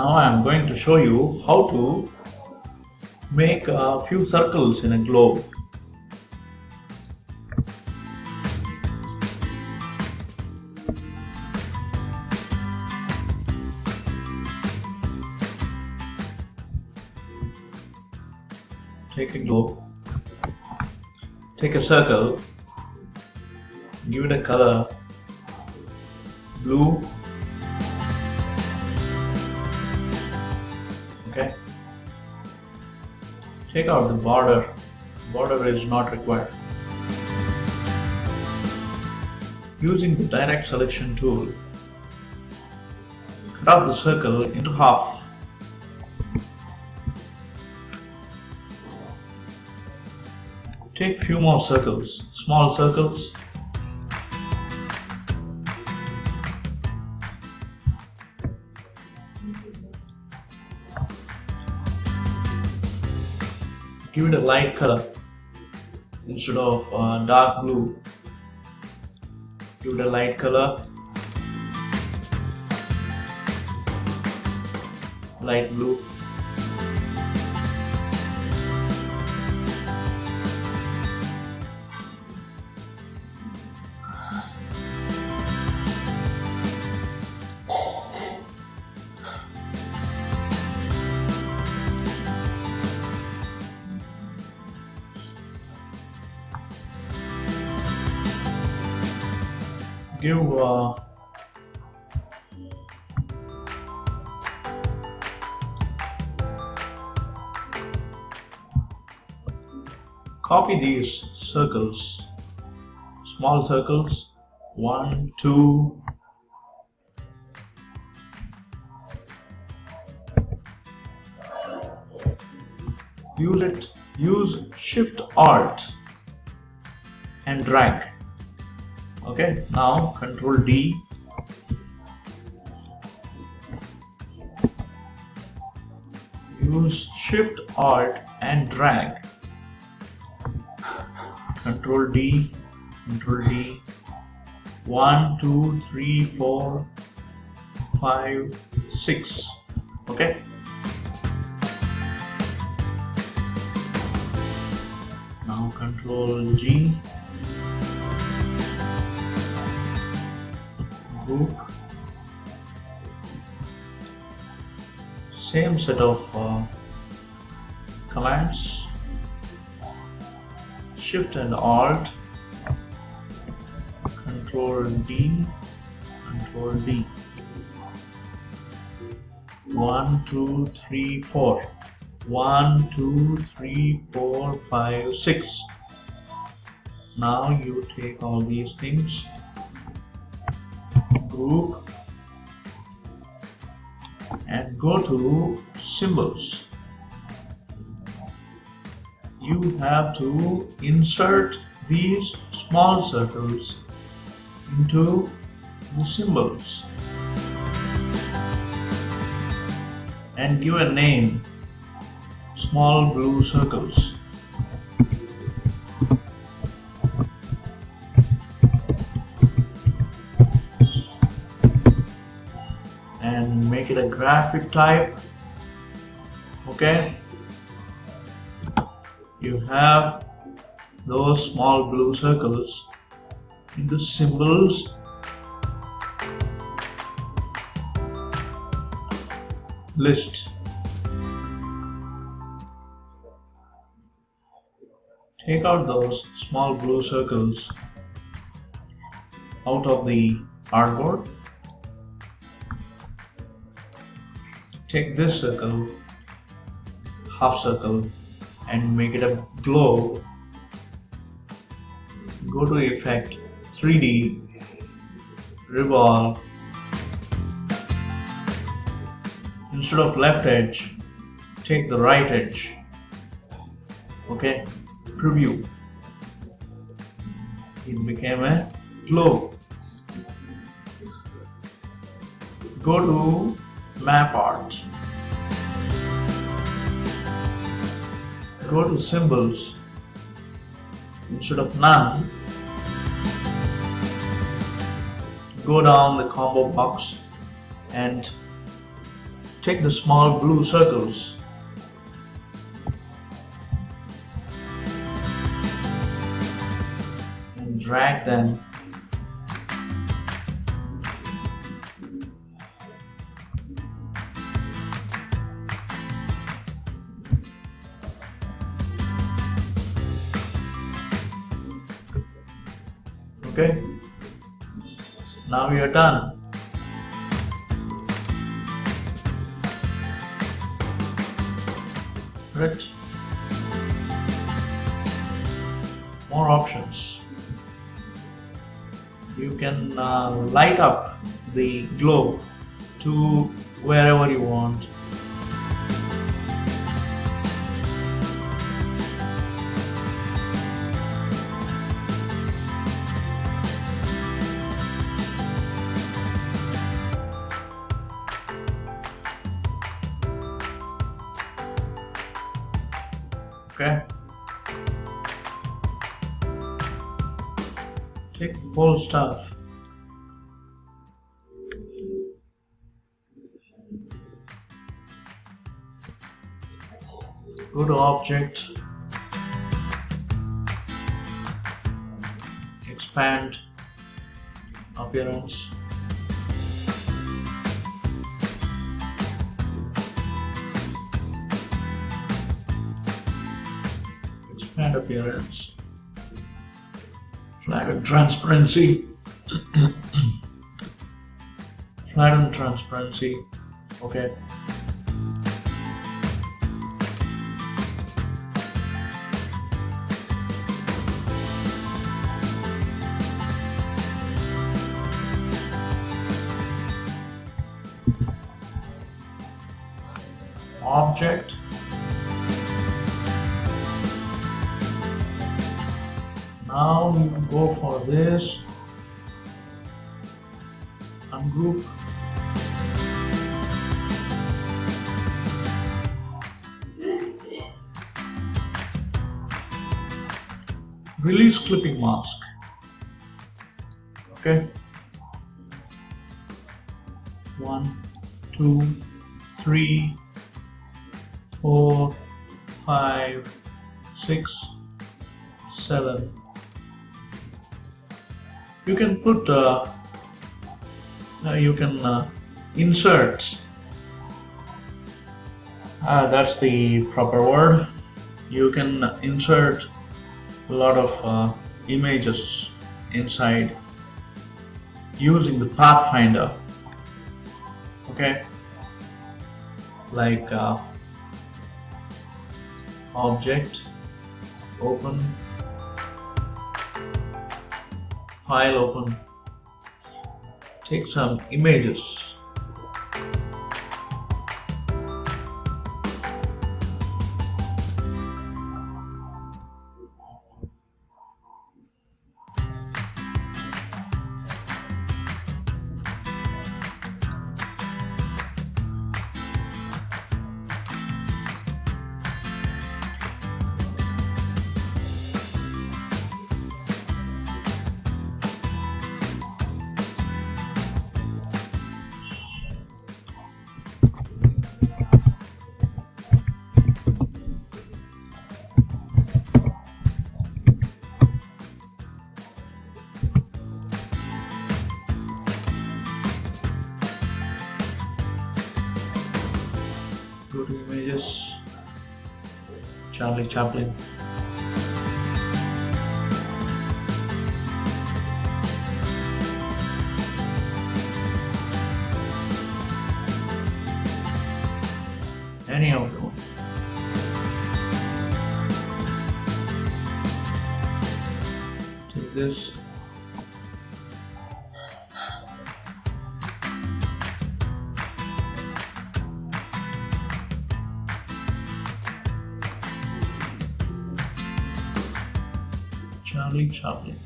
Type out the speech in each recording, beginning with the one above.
Now I am going to show you how to make a few circles in a globe. Take a globe, take a circle, give it a color blue. Okay. Take out the border. Border is not required. Using the direct selection tool, cut out the circle into half. Take few more circles, small circles. Give it a light color instead of dark blue. Give it a light color, light blue. Give copy these circles, small circles, 1, 2, use Shift Alt and drag. Okay, now Control D, use Shift Alt and drag. Control D, 1, 2, 3, 4, 5, 6. Okay. Now Control G, group. Same set of commands. Shift and Alt, Control D, 1, 2, 3, 4. 1, 2, 3, 4, 5, 6. Now you take all these things, group, and go to symbols. You have to insert these small circles into the symbols and give a name, small blue circles. And make it a graphic type. Okay. You have those small blue circles in the symbols list. Take out those small blue circles out of the artboard. Take this circle, half circle, and make it a globe. Go to Effect, 3D, Revolve. Instead of left edge, take the right edge. Okay, preview. It became a globe. Go to Map Art. Go to Symbols. Instead of none, go down the combo box and take the small blue circles and drag them okay. Now we are done. Right. More options. You can light up the globe to wherever you want. Okay. Take the whole stuff. Go to Object, Expand, Appearance. Expand Appearance. Flatten Transparency. Flatten Transparency. Okay. Object, now you go for this, ungroup, release clipping mask. Okay, 1, 2, 3, 4, 5, 6, 7. You can put, you can insert, that's the proper word. You can insert a lot of images inside using the Pathfinder. Okay, like Object, Open, File Open, take some images. Go to Images, Charlie Chaplin. Any of them. Take this. Charlie Chaplin.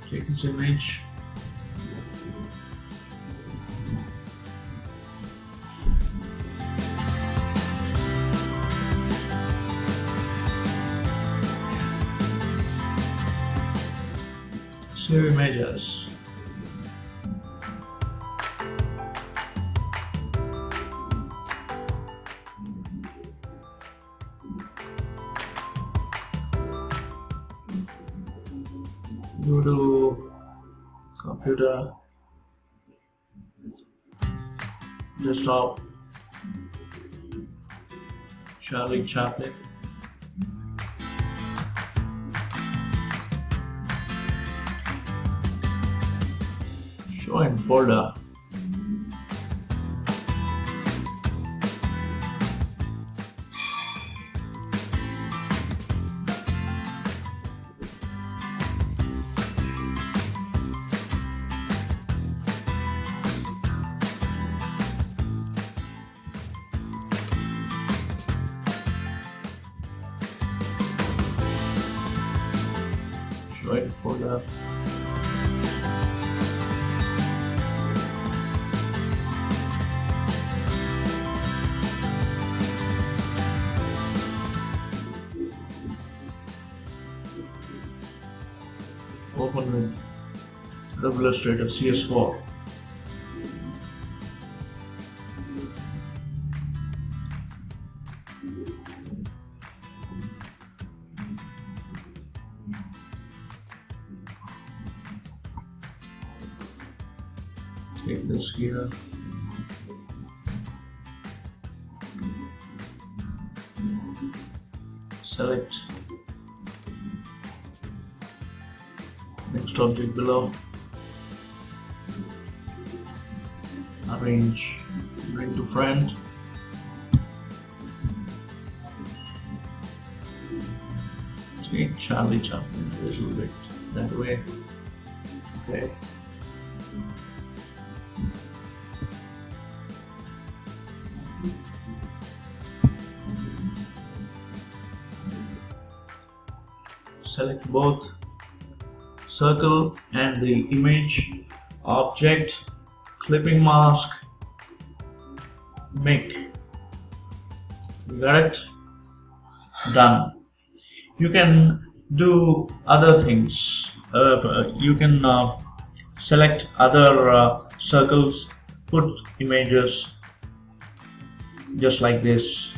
Take this image, Save images. Go to computer, desktop, Charlie Chaplin. Show in folder. Show in folder. Open with Adobe Illustrator CS4. Take this here. Select next object below. Arrange, bring to front. Take Charlie Chaplin a little bit that way. Okay. Select both circle and the image, object, clipping mask, make. You got it? Done. You can do other things. You can select other circles, put images just like this.